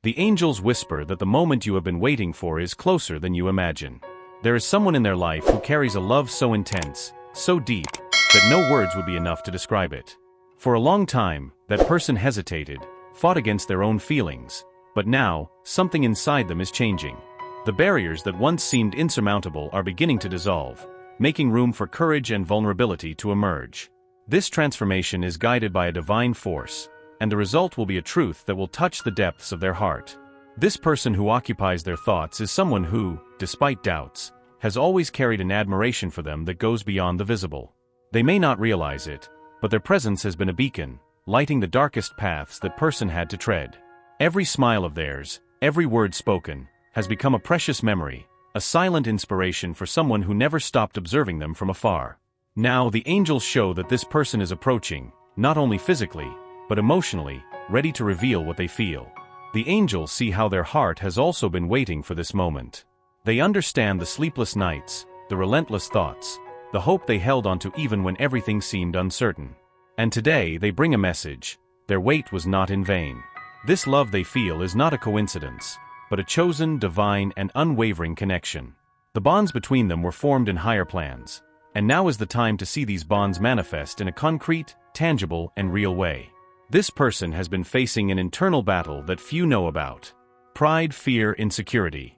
The angels whisper that the moment you have been waiting for is closer than you imagine. There is someone in their life who carries a love so intense, so deep, that no words would be enough to describe it. For a long time, that person hesitated, fought against their own feelings, but now, something inside them is changing. The barriers that once seemed insurmountable are beginning to dissolve, making room for courage and vulnerability to emerge. This transformation is guided by a divine force, and the result will be a truth that will touch the depths of their heart. This person who occupies their thoughts is someone who, despite doubts, has always carried an admiration for them that goes beyond the visible. They may not realize it, but their presence has been a beacon, lighting the darkest paths that person had to tread. Every smile of theirs, every word spoken, has become a precious memory, a silent inspiration for someone who never stopped observing them from afar. Now the angels show that this person is approaching, not only physically, but emotionally, ready to reveal what they feel. The angels see how their heart has also been waiting for this moment. They understand the sleepless nights, the relentless thoughts, the hope they held onto even when everything seemed uncertain. And today they bring a message: their wait was not in vain. This love they feel is not a coincidence, but a chosen, divine, and unwavering connection. The bonds between them were formed in higher plans, and now is the time to see these bonds manifest in a concrete, tangible, and real way. This person has been facing an internal battle that few know about. Pride, fear, insecurity.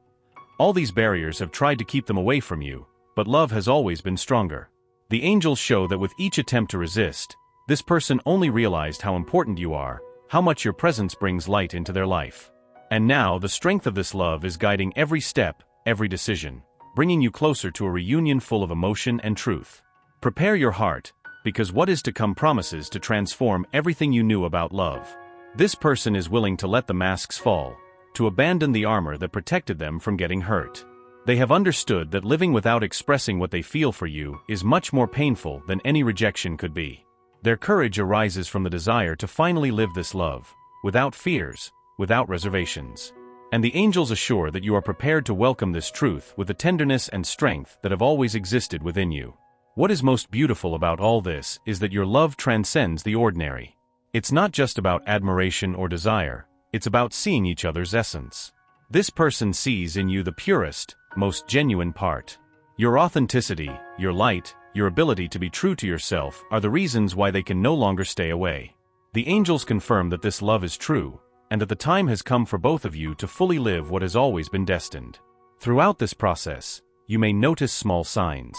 All these barriers have tried to keep them away from you, but love has always been stronger. The angels show that with each attempt to resist, this person only realized how important you are, how much your presence brings light into their life. And now the strength of this love is guiding every step, every decision, bringing you closer to a reunion full of emotion and truth. Prepare your heart, because what is to come promises to transform everything you knew about love. This person is willing to let the masks fall, to abandon the armor that protected them from getting hurt. They have understood that living without expressing what they feel for you is much more painful than any rejection could be. Their courage arises from the desire to finally live this love, without fears, without reservations. And the angels assure that you are prepared to welcome this truth with the tenderness and strength that have always existed within you. What is most beautiful about all this is that your love transcends the ordinary. It's not just about admiration or desire, it's about seeing each other's essence. This person sees in you the purest, most genuine part. Your authenticity, your light, your ability to be true to yourself are the reasons why they can no longer stay away. The angels confirm that this love is true, and that the time has come for both of you to fully live what has always been destined. Throughout this process, you may notice small signs.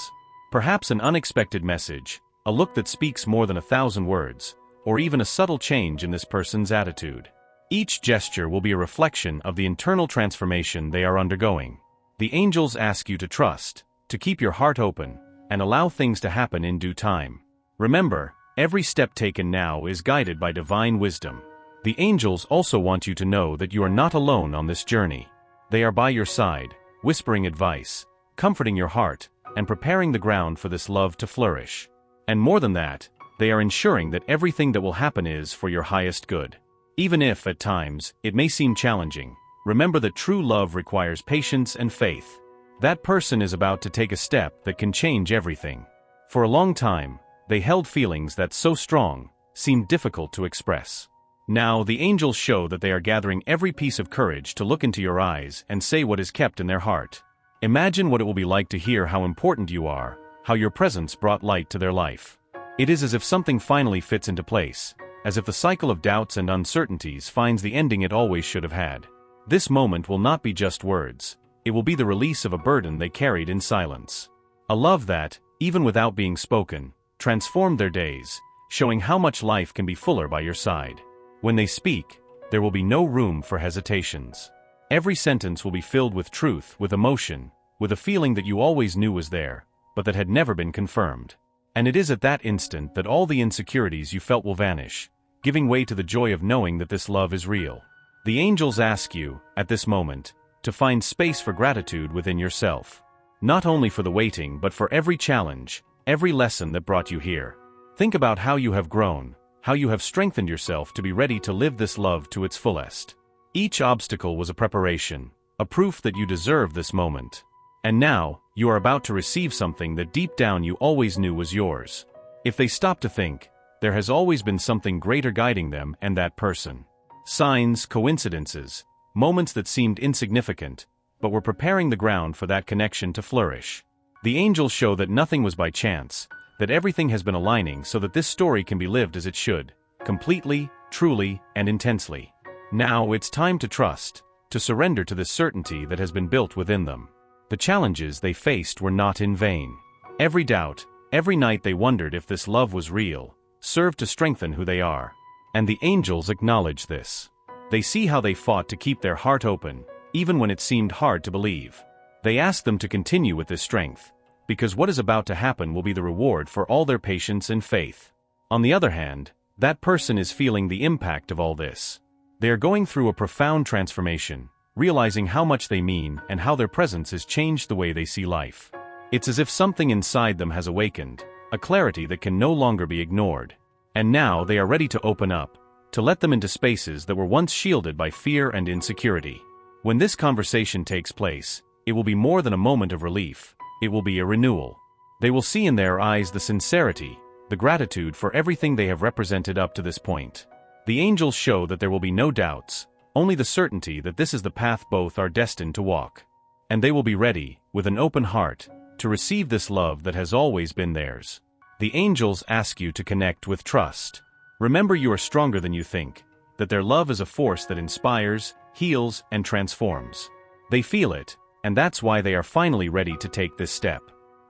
Perhaps an unexpected message, a look that speaks more than 1,000 words, or even a subtle change in this person's attitude. Each gesture will be a reflection of the internal transformation they are undergoing. The angels ask you to trust, to keep your heart open, and allow things to happen in due time. Remember, every step taken now is guided by divine wisdom. The angels also want you to know that you are not alone on this journey. They are by your side, whispering advice, comforting your heart, and preparing the ground for this love to flourish. And more than that, they are ensuring that everything that will happen is for your highest good. Even if, at times, it may seem challenging, remember that true love requires patience and faith. That person is about to take a step that can change everything. For a long time, they held feelings that so strong, seemed difficult to express. Now the angels show that they are gathering every piece of courage to look into your eyes and say what is kept in their heart. Imagine what it will be like to hear how important you are, how your presence brought light to their life. It is as if something finally fits into place, as if the cycle of doubts and uncertainties finds the ending it always should have had. This moment will not be just words, it will be the release of a burden they carried in silence. A love that, even without being spoken, transformed their days, showing how much life can be fuller by your side. When they speak, there will be no room for hesitations. Every sentence will be filled with truth, with emotion, with a feeling that you always knew was there, but that had never been confirmed. And it is at that instant that all the insecurities you felt will vanish, giving way to the joy of knowing that this love is real. The angels ask you, at this moment, to find space for gratitude within yourself. Not only for the waiting but for every challenge, every lesson that brought you here. Think about how you have grown, how you have strengthened yourself to be ready to live this love to its fullest. Each obstacle was a preparation, a proof that you deserve this moment. And now, you are about to receive something that deep down you always knew was yours. If they stop to think, there has always been something greater guiding them and that person. Signs, coincidences, moments that seemed insignificant, but were preparing the ground for that connection to flourish. The angels show that nothing was by chance, that everything has been aligning so that this story can be lived as it should, completely, truly, and intensely. Now it's time to trust, to surrender to this certainty that has been built within them. The challenges they faced were not in vain. Every doubt, every night they wondered if this love was real, served to strengthen who they are. And the angels acknowledge this. They see how they fought to keep their heart open, even when it seemed hard to believe. They ask them to continue with this strength, because what is about to happen will be the reward for all their patience and faith. On the other hand, that person is feeling the impact of all this. They are going through a profound transformation, realizing how much they mean and how their presence has changed the way they see life. It's as if something inside them has awakened, a clarity that can no longer be ignored. And now they are ready to open up, to let them into spaces that were once shielded by fear and insecurity. When this conversation takes place, it will be more than a moment of relief, it will be a renewal. They will see in their eyes the sincerity, the gratitude for everything they have represented up to this point. The angels show that there will be no doubts, only the certainty that this is the path both are destined to walk. And they will be ready, with an open heart, to receive this love that has always been theirs. The angels ask you to connect with trust. Remember, you are stronger than you think, that their love is a force that inspires, heals, and transforms. They feel it, and that's why they are finally ready to take this step.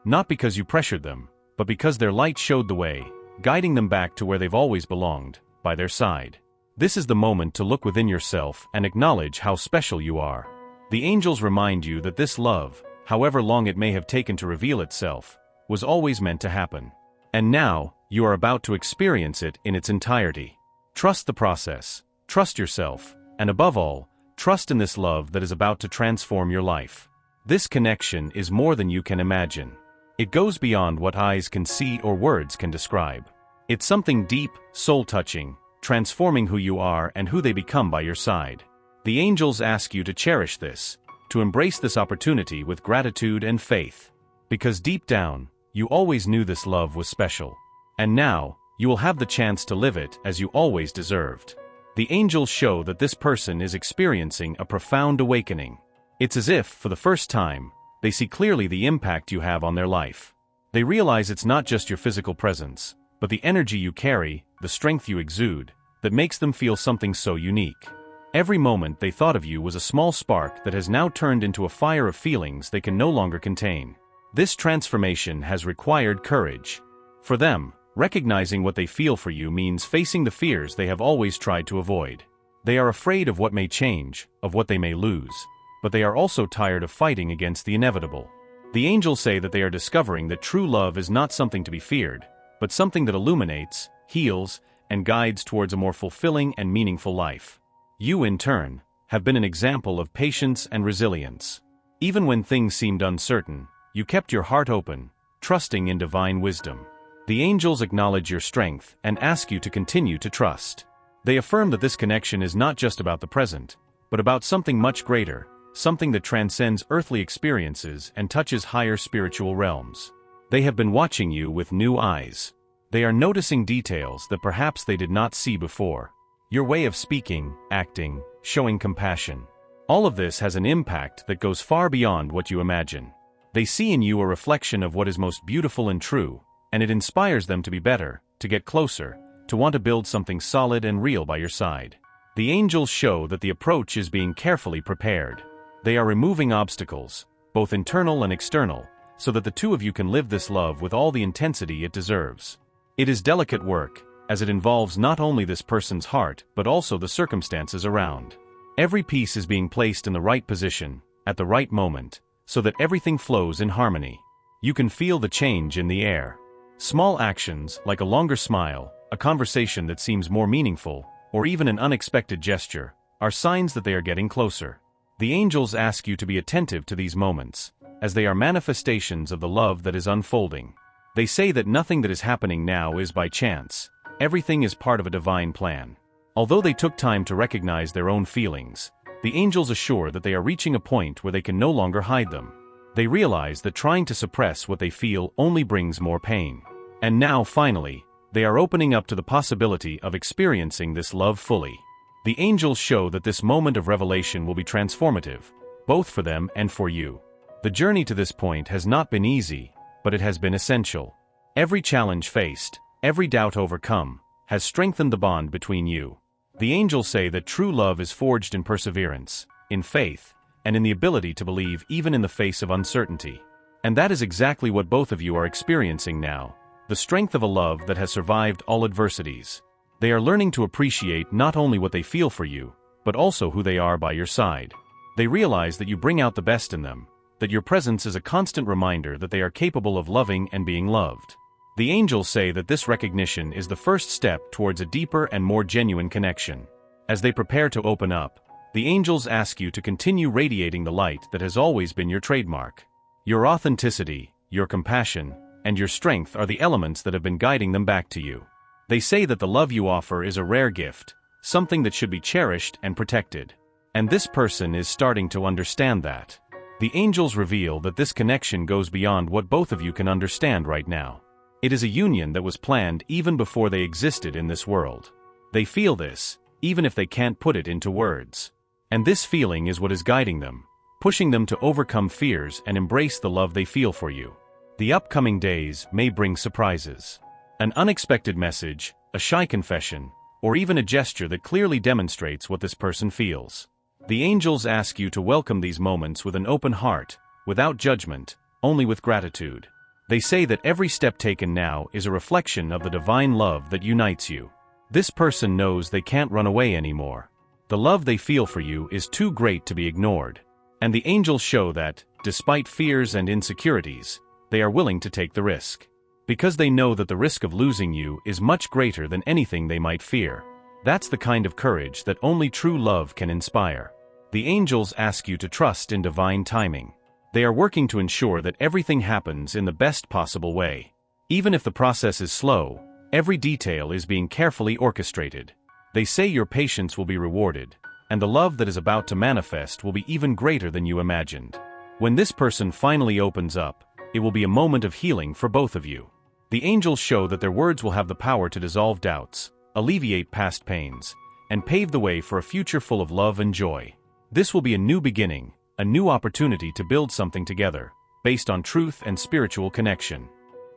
Not because you pressured them, but because their light showed the way, guiding them back to where they've always belonged, by their side. This is the moment to look within yourself and acknowledge how special you are. The angels remind you that this love, however long it may have taken to reveal itself, was always meant to happen. And now, you are about to experience it in its entirety. Trust the process, trust yourself, and above all, trust in this love that is about to transform your life. This connection is more than you can imagine. It goes beyond what eyes can see or words can describe. It's something deep, soul-touching, transforming who you are and who they become by your side. The angels ask you to cherish this, to embrace this opportunity with gratitude and faith. Because deep down, you always knew this love was special. And now, you will have the chance to live it as you always deserved. The angels show that this person is experiencing a profound awakening. It's as if, for the first time, they see clearly the impact you have on their life. They realize it's not just your physical presence, but the energy you carry, the strength you exude, that makes them feel something so unique. Every moment they thought of you was a small spark that has now turned into a fire of feelings they can no longer contain. This transformation has required courage. For them, recognizing what they feel for you means facing the fears they have always tried to avoid. They are afraid of what may change, of what they may lose, but they are also tired of fighting against the inevitable. The angels say that they are discovering that true love is not something to be feared, but something that illuminates, heals, and guides towards a more fulfilling and meaningful life. You, in turn, have been an example of patience and resilience. Even when things seemed uncertain, you kept your heart open, trusting in divine wisdom. The angels acknowledge your strength and ask you to continue to trust. They affirm that this connection is not just about the present, but about something much greater, something that transcends earthly experiences and touches higher spiritual realms. They have been watching you with new eyes. They are noticing details that perhaps they did not see before. Your way of speaking, acting, showing compassion. All of this has an impact that goes far beyond what you imagine. They see in you a reflection of what is most beautiful and true, and it inspires them to be better, to get closer, to want to build something solid and real by your side. The angels show that the approach is being carefully prepared. They are removing obstacles, both internal and external, so that the two of you can live this love with all the intensity it deserves. It is delicate work, as it involves not only this person's heart but also the circumstances around. Every piece is being placed in the right position, at the right moment, so that everything flows in harmony. You can feel the change in the air. Small actions, like a longer smile, a conversation that seems more meaningful, or even an unexpected gesture, are signs that they are getting closer. The angels ask you to be attentive to these moments, as they are manifestations of the love that is unfolding. They say that nothing that is happening now is by chance. Everything is part of a divine plan. Although they took time to recognize their own feelings, the angels assure that they are reaching a point where they can no longer hide them. They realize that trying to suppress what they feel only brings more pain. And now, finally, they are opening up to the possibility of experiencing this love fully. The angels show that this moment of revelation will be transformative, both for them and for you. The journey to this point has not been easy, but it has been essential. Every challenge faced, every doubt overcome, has strengthened the bond between you. The angels say that true love is forged in perseverance, in faith, and in the ability to believe even in the face of uncertainty. And that is exactly what both of you are experiencing now, the strength of a love that has survived all adversities. They are learning to appreciate not only what they feel for you, but also who they are by your side. They realize that you bring out the best in them, that your presence is a constant reminder that they are capable of loving and being loved. The angels say that this recognition is the first step towards a deeper and more genuine connection. As they prepare to open up, the angels ask you to continue radiating the light that has always been your trademark. Your authenticity, your compassion, and your strength are the elements that have been guiding them back to you. They say that the love you offer is a rare gift, something that should be cherished and protected. And this person is starting to understand that. The angels reveal that this connection goes beyond what both of you can understand right now. It is a union that was planned even before they existed in this world. They feel this, even if they can't put it into words. And this feeling is what is guiding them, pushing them to overcome fears and embrace the love they feel for you. The upcoming days may bring surprises. An unexpected message, a shy confession, or even a gesture that clearly demonstrates what this person feels. The angels ask you to welcome these moments with an open heart, without judgment, only with gratitude. They say that every step taken now is a reflection of the divine love that unites you. This person knows they can't run away anymore. The love they feel for you is too great to be ignored. And the angels show that, despite fears and insecurities, they are willing to take the risk. Because they know that the risk of losing you is much greater than anything they might fear. That's the kind of courage that only true love can inspire. The angels ask you to trust in divine timing. They are working to ensure that everything happens in the best possible way. Even if the process is slow, every detail is being carefully orchestrated. They say your patience will be rewarded, and the love that is about to manifest will be even greater than you imagined. When this person finally opens up, it will be a moment of healing for both of you. The angels show that their words will have the power to dissolve doubts, alleviate past pains, and pave the way for a future full of love and joy. This will be a new beginning, a new opportunity to build something together, based on truth and spiritual connection.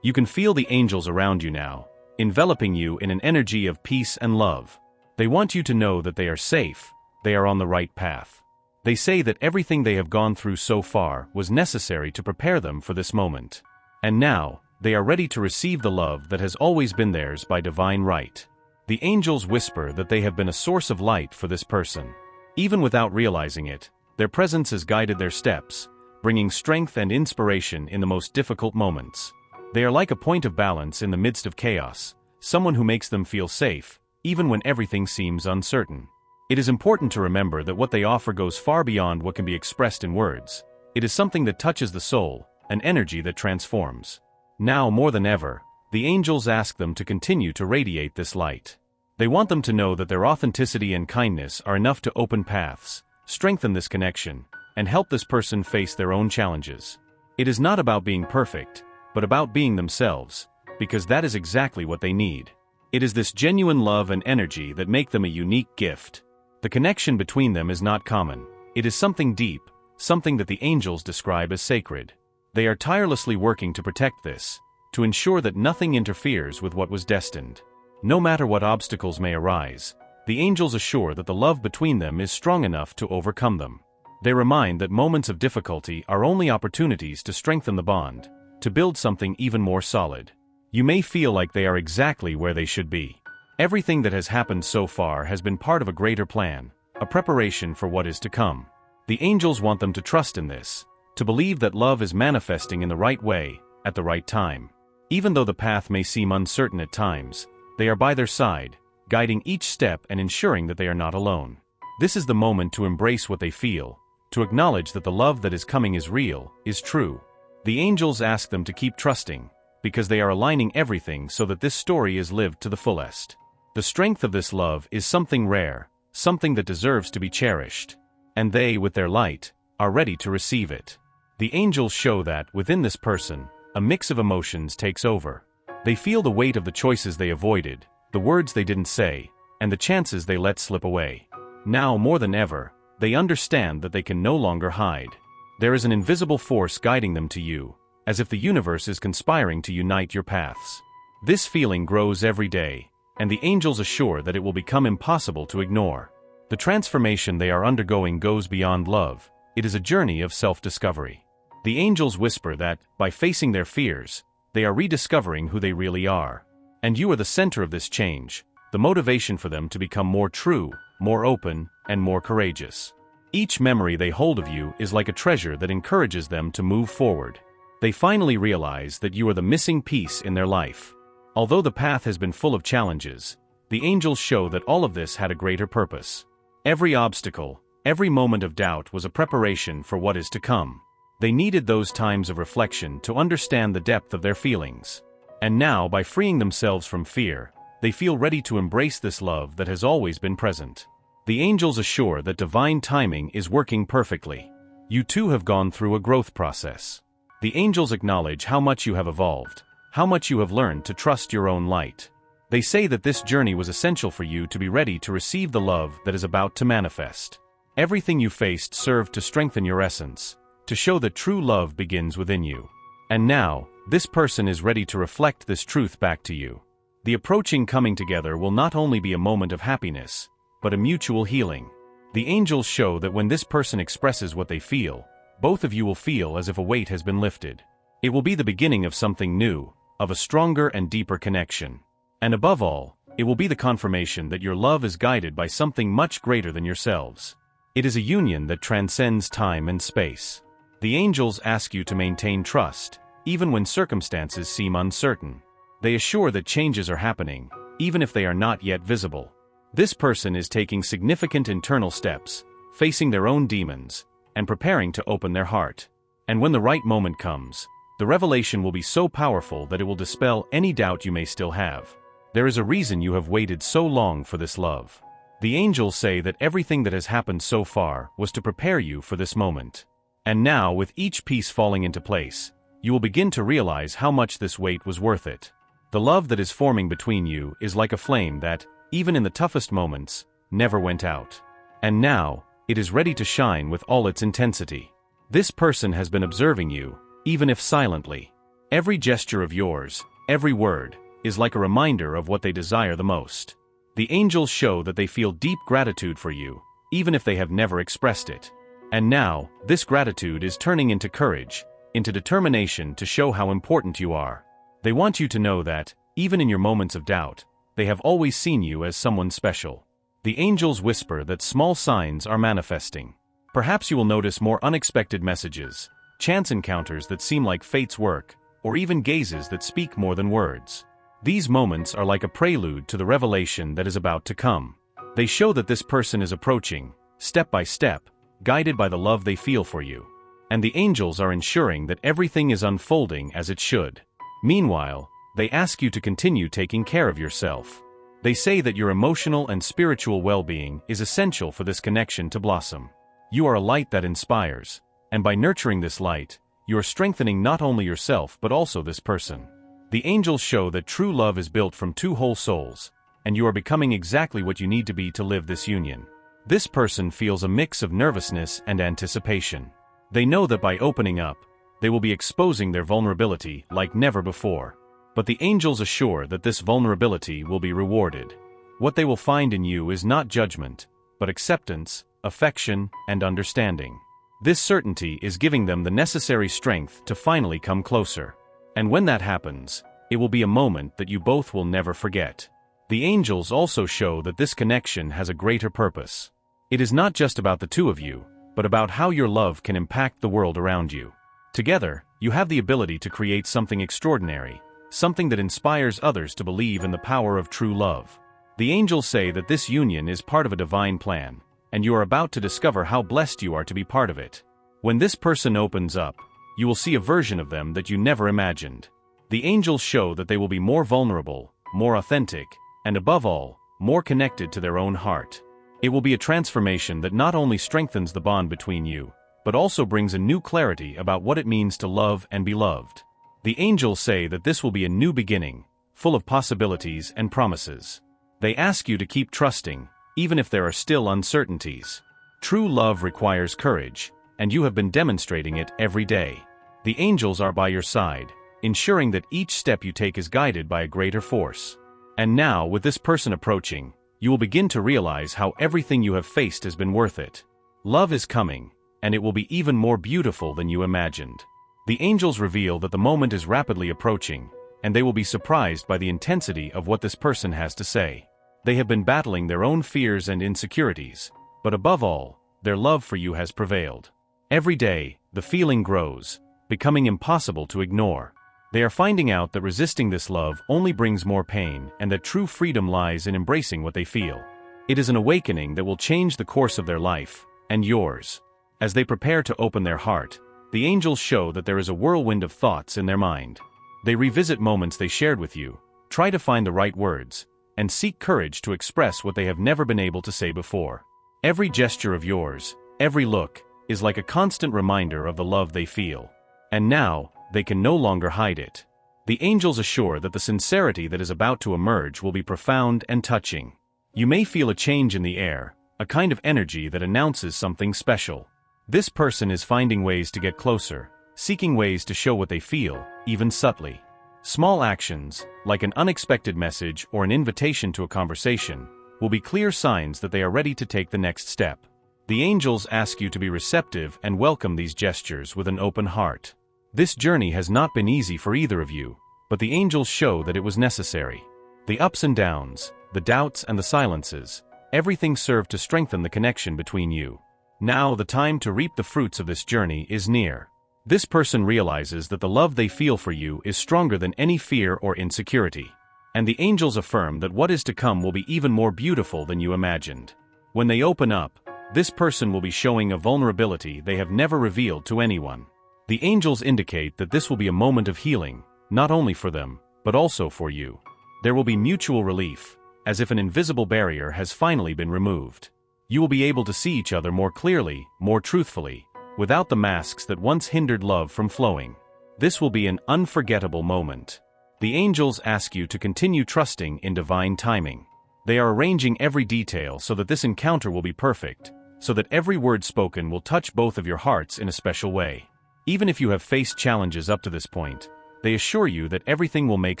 You can feel the angels around you now, enveloping you in an energy of peace and love. They want you to know that they are safe, they are on the right path. They say that everything they have gone through so far was necessary to prepare them for this moment. And now, they are ready to receive the love that has always been theirs by divine right. The angels whisper that they have been a source of light for this person. Even without realizing it, their presence has guided their steps, bringing strength and inspiration in the most difficult moments. They are like a point of balance in the midst of chaos, someone who makes them feel safe, even when everything seems uncertain. It is important to remember that what they offer goes far beyond what can be expressed in words. It is something that touches the soul, an energy that transforms. Now more than ever, the angels ask them to continue to radiate this light. They want them to know that their authenticity and kindness are enough to open paths, strengthen this connection, and help this person face their own challenges. It is not about being perfect, but about being themselves, because that is exactly what they need. It is this genuine love and energy that make them a unique gift. The connection between them is not common. It is something deep, something that the angels describe as sacred. They are tirelessly working to protect this, to ensure that nothing interferes with what was destined. No matter what obstacles may arise, the angels assure that the love between them is strong enough to overcome them. They remind that moments of difficulty are only opportunities to strengthen the bond, to build something even more solid. You may feel like they are exactly where they should be. Everything that has happened so far has been part of a greater plan, a preparation for what is to come. The angels want them to trust in this, to believe that love is manifesting in the right way, at the right time. Even though the path may seem uncertain at times, they are by their side, guiding each step and ensuring that they are not alone. This is the moment to embrace what they feel, to acknowledge that the love that is coming is real, is true. The angels ask them to keep trusting, because they are aligning everything so that this story is lived to the fullest. The strength of this love is something rare, something that deserves to be cherished. And they, with their light, are ready to receive it. The angels show that, within this person, a mix of emotions takes over. They feel the weight of the choices they avoided, the words they didn't say, and the chances they let slip away. Now more than ever, they understand that they can no longer hide. There is an invisible force guiding them to you, as if the universe is conspiring to unite your paths. This feeling grows every day, and the angels assure that it will become impossible to ignore. The transformation they are undergoing goes beyond love. It is a journey of self-discovery. The angels whisper that, by facing their fears, they are rediscovering who they really are. And you are the center of this change, the motivation for them to become more true, more open, and more courageous. Each memory they hold of you is like a treasure that encourages them to move forward. They finally realize that you are the missing piece in their life. Although the path has been full of challenges, the angels show that all of this had a greater purpose. Every obstacle, every moment of doubt was a preparation for what is to come. They needed those times of reflection to understand the depth of their feelings. And now, by freeing themselves from fear, they feel ready to embrace this love that has always been present. The angels assure that divine timing is working perfectly. You too have gone through a growth process. The angels acknowledge how much you have evolved, how much you have learned to trust your own light. They say that this journey was essential for you to be ready to receive the love that is about to manifest. Everything you faced served to strengthen your essence, to show that true love begins within you. And now, this person is ready to reflect this truth back to you. The approaching coming together will not only be a moment of happiness, but a mutual healing. The angels show that when this person expresses what they feel, both of you will feel as if a weight has been lifted. It will be the beginning of something new, of a stronger and deeper connection. And above all, it will be the confirmation that your love is guided by something much greater than yourselves. It is a union that transcends time and space. The angels ask you to maintain trust, even when circumstances seem uncertain. They assure that changes are happening, even if they are not yet visible. This person is taking significant internal steps, facing their own demons, and preparing to open their heart. And when the right moment comes, the revelation will be so powerful that it will dispel any doubt you may still have. There is a reason you have waited so long for this love. The angels say that everything that has happened so far was to prepare you for this moment. And now, with each piece falling into place, you will begin to realize how much this wait was worth it. The love that is forming between you is like a flame that, even in the toughest moments, never went out. And now, it is ready to shine with all its intensity. This person has been observing you, even if silently. Every gesture of yours, every word, is like a reminder of what they desire the most. The angels show that they feel deep gratitude for you, even if they have never expressed it. And now, this gratitude is turning into courage, into determination to show how important you are. They want you to know that, even in your moments of doubt, they have always seen you as someone special. The angels whisper that small signs are manifesting. Perhaps you will notice more unexpected messages, chance encounters that seem like fate's work, or even gazes that speak more than words. These moments are like a prelude to the revelation that is about to come. They show that this person is approaching, step by step, guided by the love they feel for you. And the angels are ensuring that everything is unfolding as it should. Meanwhile, they ask you to continue taking care of yourself. They say that your emotional and spiritual well-being is essential for this connection to blossom. You are a light that inspires, and by nurturing this light, you are strengthening not only yourself but also this person. The angels show that true love is built from two whole souls, and you are becoming exactly what you need to be to live this union. This person feels a mix of nervousness and anticipation. They know that by opening up, they will be exposing their vulnerability like never before. But the angels assure that this vulnerability will be rewarded. What they will find in you is not judgment, but acceptance, affection, and understanding. This certainty is giving them the necessary strength to finally come closer. And when that happens, it will be a moment that you both will never forget. The angels also show that this connection has a greater purpose. It is not just about the two of you, but about how your love can impact the world around you. Together, you have the ability to create something extraordinary, something that inspires others to believe in the power of true love. The angels say that this union is part of a divine plan, and you are about to discover how blessed you are to be part of it. When this person opens up, you will see a version of them that you never imagined. The angels show that they will be more vulnerable, more authentic, and above all, more connected to their own heart. It will be a transformation that not only strengthens the bond between you, but also brings a new clarity about what it means to love and be loved. The angels say that this will be a new beginning, full of possibilities and promises. They ask you to keep trusting, even if there are still uncertainties. True love requires courage, and you have been demonstrating it every day. The angels are by your side, ensuring that each step you take is guided by a greater force. And now, with this person approaching, you will begin to realize how everything you have faced has been worth it. Love is coming, and it will be even more beautiful than you imagined. The angels reveal that the moment is rapidly approaching, and they will be surprised by the intensity of what this person has to say. They have been battling their own fears and insecurities, but above all, their love for you has prevailed. Every day, the feeling grows, becoming impossible to ignore. They are finding out that resisting this love only brings more pain, and that true freedom lies in embracing what they feel. It is an awakening that will change the course of their life, and yours. As they prepare to open their heart, the angels show that there is a whirlwind of thoughts in their mind. They revisit moments they shared with you, try to find the right words, and seek courage to express what they have never been able to say before. Every gesture of yours, every look, is like a constant reminder of the love they feel. And now, they can no longer hide it. The angels assure that the sincerity that is about to emerge will be profound and touching. You may feel a change in the air, a kind of energy that announces something special. This person is finding ways to get closer, seeking ways to show what they feel, even subtly. Small actions, like an unexpected message or an invitation to a conversation, will be clear signs that they are ready to take the next step. The angels ask you to be receptive and welcome these gestures with an open heart. This journey has not been easy for either of you, but the angels show that it was necessary. The ups and downs, the doubts and the silences, everything served to strengthen the connection between you. Now the time to reap the fruits of this journey is near. This person realizes that the love they feel for you is stronger than any fear or insecurity. And the angels affirm that what is to come will be even more beautiful than you imagined. When they open up, this person will be showing a vulnerability they have never revealed to anyone. The angels indicate that this will be a moment of healing, not only for them, but also for you. There will be mutual relief, as if an invisible barrier has finally been removed. You will be able to see each other more clearly, more truthfully, without the masks that once hindered love from flowing. This will be an unforgettable moment. The angels ask you to continue trusting in divine timing. They are arranging every detail so that this encounter will be perfect, so that every word spoken will touch both of your hearts in a special way. Even if you have faced challenges up to this point, they assure you that everything will make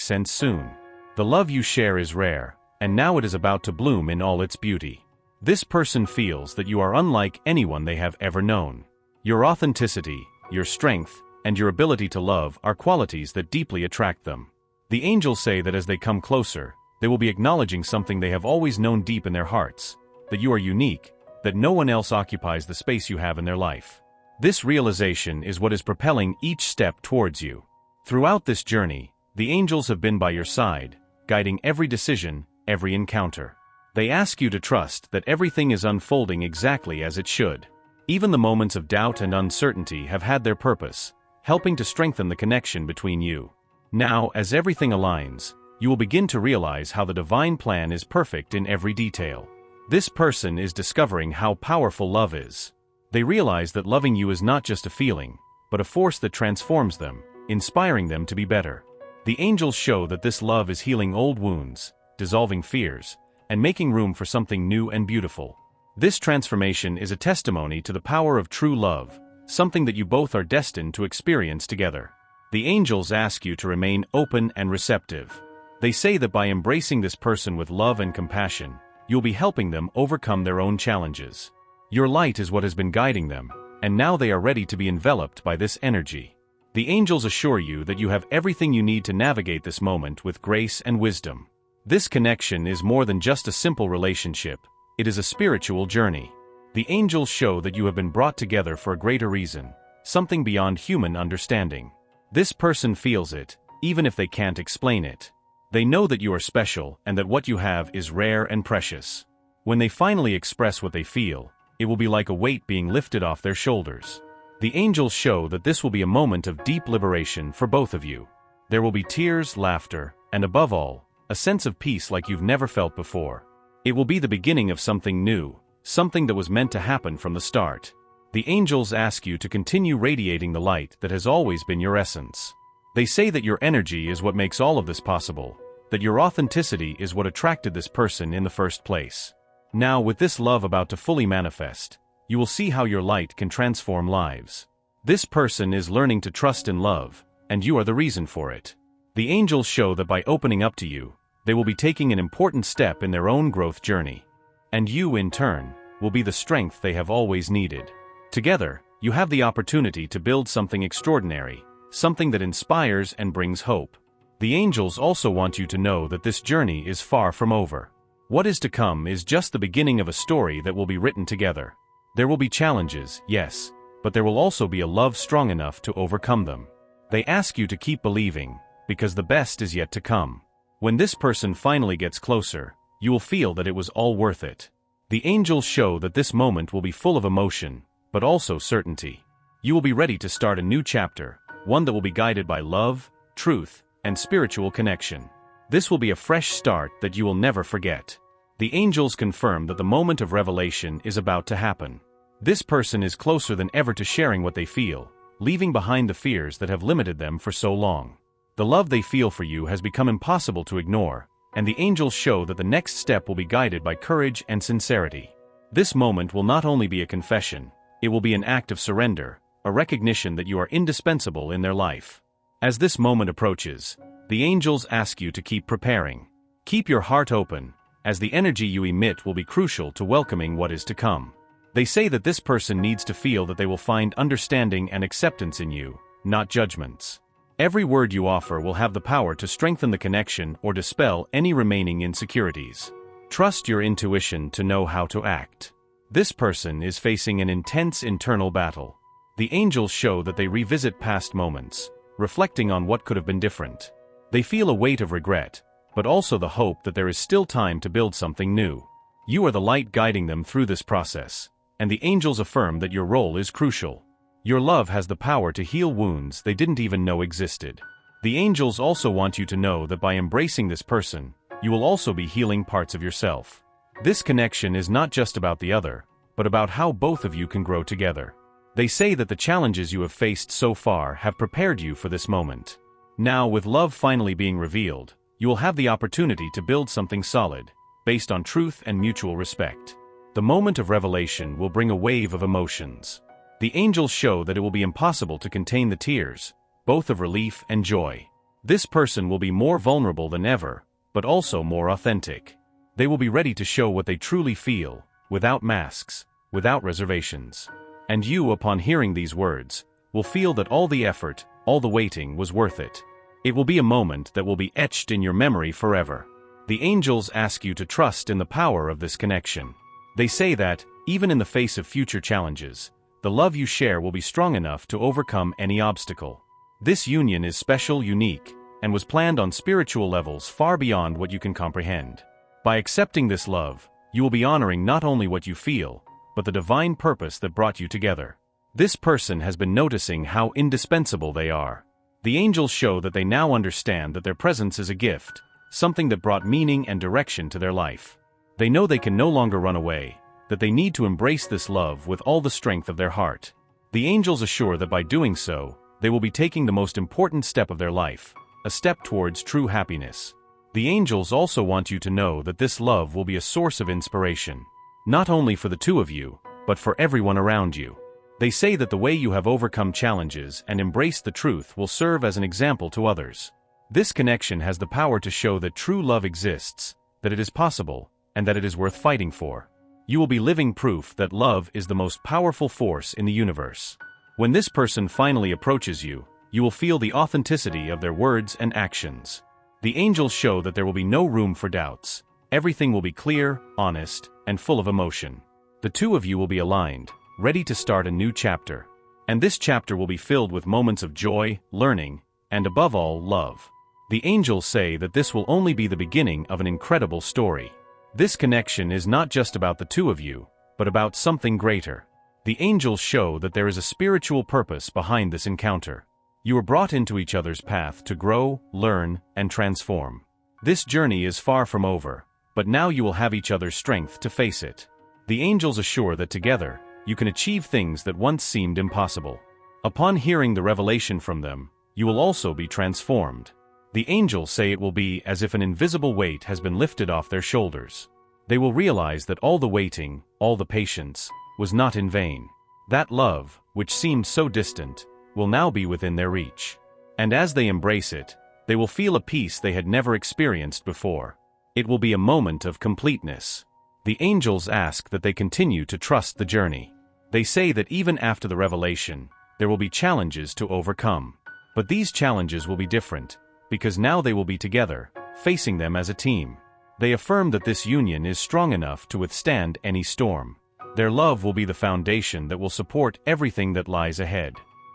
sense soon. The love you share is rare, and now it is about to bloom in all its beauty. This person feels that you are unlike anyone they have ever known. Your authenticity, your strength, and your ability to love are qualities that deeply attract them. The angels say that as they come closer, they will be acknowledging something they have always known deep in their hearts, that you are unique, that no one else occupies the space you have in their life. This realization is what is propelling each step towards you. Throughout this journey, the angels have been by your side, guiding every decision, every encounter. They ask you to trust that everything is unfolding exactly as it should. Even the moments of doubt and uncertainty have had their purpose, helping to strengthen the connection between you. Now, as everything aligns, you will begin to realize how the divine plan is perfect in every detail. This person is discovering how powerful love is. They realize that loving you is not just a feeling, but a force that transforms them, inspiring them to be better. The angels show that this love is healing old wounds, dissolving fears, and making room for something new and beautiful. This transformation is a testimony to the power of true love, something that you both are destined to experience together. The angels ask you to remain open and receptive. They say that by embracing this person with love and compassion, you'll be helping them overcome their own challenges. Your light is what has been guiding them, and now they are ready to be enveloped by this energy. The angels assure you that you have everything you need to navigate this moment with grace and wisdom. This connection is more than just a simple relationship, it is a spiritual journey. The angels show that you have been brought together for a greater reason, something beyond human understanding. This person feels it, even if they can't explain it. They know that you are special and that what you have is rare and precious. When they finally express what they feel, it will be like a weight being lifted off their shoulders. The angels show that this will be a moment of deep liberation for both of you. There will be tears, laughter, and above all, a sense of peace like you've never felt before. It will be the beginning of something new, something that was meant to happen from the start. The angels ask you to continue radiating the light that has always been your essence. They say that your energy is what makes all of this possible, that your authenticity is what attracted this person in the first place. Now, with this love about to fully manifest, you will see how your light can transform lives. This person is learning to trust in love, and you are the reason for it. The angels show that by opening up to you, they will be taking an important step in their own growth journey. And you, in turn, will be the strength they have always needed. Together, you have the opportunity to build something extraordinary, something that inspires and brings hope. The angels also want you to know that this journey is far from over. What is to come is just the beginning of a story that will be written together. There will be challenges, yes, but there will also be a love strong enough to overcome them. They ask you to keep believing, because the best is yet to come. When this person finally gets closer, you will feel that it was all worth it. The angels show that this moment will be full of emotion, but also certainty. You will be ready to start a new chapter, one that will be guided by love, truth, and spiritual connection. This will be a fresh start that you will never forget. The angels confirm that the moment of revelation is about to happen. This person is closer than ever to sharing what they feel, leaving behind the fears that have limited them for so long. The love they feel for you has become impossible to ignore, and the angels show that the next step will be guided by courage and sincerity. This moment will not only be a confession, it will be an act of surrender, a recognition that you are indispensable in their life. As this moment approaches, the angels ask you to keep preparing. Keep your heart open, as the energy you emit will be crucial to welcoming what is to come. They say that this person needs to feel that they will find understanding and acceptance in you, not judgments. Every word you offer will have the power to strengthen the connection or dispel any remaining insecurities. Trust your intuition to know how to act. This person is facing an intense internal battle. The angels show that they revisit past moments, reflecting on what could have been different. They feel a weight of regret, but also the hope that there is still time to build something new. You are the light guiding them through this process, and the angels affirm that your role is crucial. Your love has the power to heal wounds they didn't even know existed. The angels also want you to know that by embracing this person, you will also be healing parts of yourself. This connection is not just about the other, but about how both of you can grow together. They say that the challenges you have faced so far have prepared you for this moment. Now, with love finally being revealed, you will have the opportunity to build something solid, based on truth and mutual respect. The moment of revelation will bring a wave of emotions. The angels show that it will be impossible to contain the tears, both of relief and joy. This person will be more vulnerable than ever, but also more authentic. They will be ready to show what they truly feel, without masks, without reservations. And you, upon hearing these words, will feel that all the effort, all the waiting was worth it. It will be a moment that will be etched in your memory forever. The angels ask you to trust in the power of this connection. They say that, even in the face of future challenges, the love you share will be strong enough to overcome any obstacle. This union is special, unique, and was planned on spiritual levels far beyond what you can comprehend. By accepting this love, you will be honoring not only what you feel, but the divine purpose that brought you together. This person has been noticing how indispensable they are. The angels show that they now understand that their presence is a gift, something that brought meaning and direction to their life. They know they can no longer run away, that they need to embrace this love with all the strength of their heart. The angels assure that by doing so, they will be taking the most important step of their life, a step towards true happiness. The angels also want you to know that this love will be a source of inspiration, not only for the two of you, but for everyone around you. They say that the way you have overcome challenges and embraced the truth will serve as an example to others. This connection has the power to show that true love exists, that it is possible, and that it is worth fighting for. You will be living proof that love is the most powerful force in the universe. When this person finally approaches you, you will feel the authenticity of their words and actions. The angels show that there will be no room for doubts. Everything will be clear, honest, and full of emotion. The two of you will be aligned, ready to start a new chapter. And this chapter will be filled with moments of joy, learning, and above all, love. The angels say that this will only be the beginning of an incredible story. This connection is not just about the two of you, but about something greater. The angels show that there is a spiritual purpose behind this encounter. You are brought into each other's path to grow, learn, and transform. This journey is far from over, but now you will have each other's strength to face it. The angels assure that together, you can achieve things that once seemed impossible. Upon hearing the revelation from them, you will also be transformed. The angels say it will be as if an invisible weight has been lifted off their shoulders. They will realize that all the waiting, all the patience, was not in vain. That love, which seemed so distant, will now be within their reach. And as they embrace it, they will feel a peace they had never experienced before. It will be a moment of completeness. The angels ask that they continue to trust the journey. They say that even after the revelation, there will be challenges to overcome. But these challenges will be different, because now they will be together, facing them as a team. They affirm that this union is strong enough to withstand any storm. Their love will be the foundation that will support everything that lies ahead.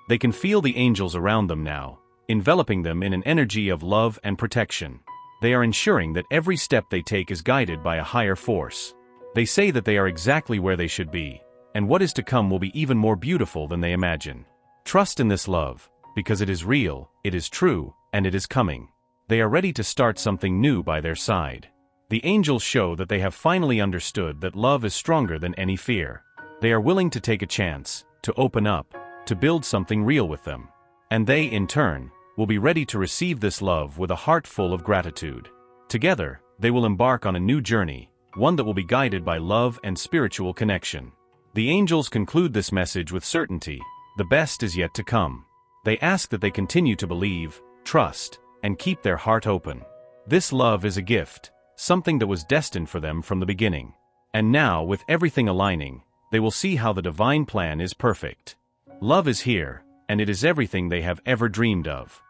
They can feel the angels around them now, enveloping them in an energy of love and protection. They are ensuring that every step they take is guided by a higher force. They say that they are exactly where they should be, and what is to come will be even more beautiful than they imagine. Trust in this love, because it is real, it is true, and it is coming. They are ready to start something new by their side. The angels show that they have finally understood that love is stronger than any fear. They are willing to take a chance, to open up, to build something real with them. And they, in turn, will be ready to receive this love with a heart full of gratitude. Together, they will embark on a new journey, one that will be guided by love and spiritual connection. The angels conclude this message with certainty: the best is yet to come. They ask that they continue to believe, trust, and keep their heart open. This love is a gift, something that was destined for them from the beginning. And now, with everything aligning, they will see how the divine plan is perfect. Love is here, and it is everything they have ever dreamed of.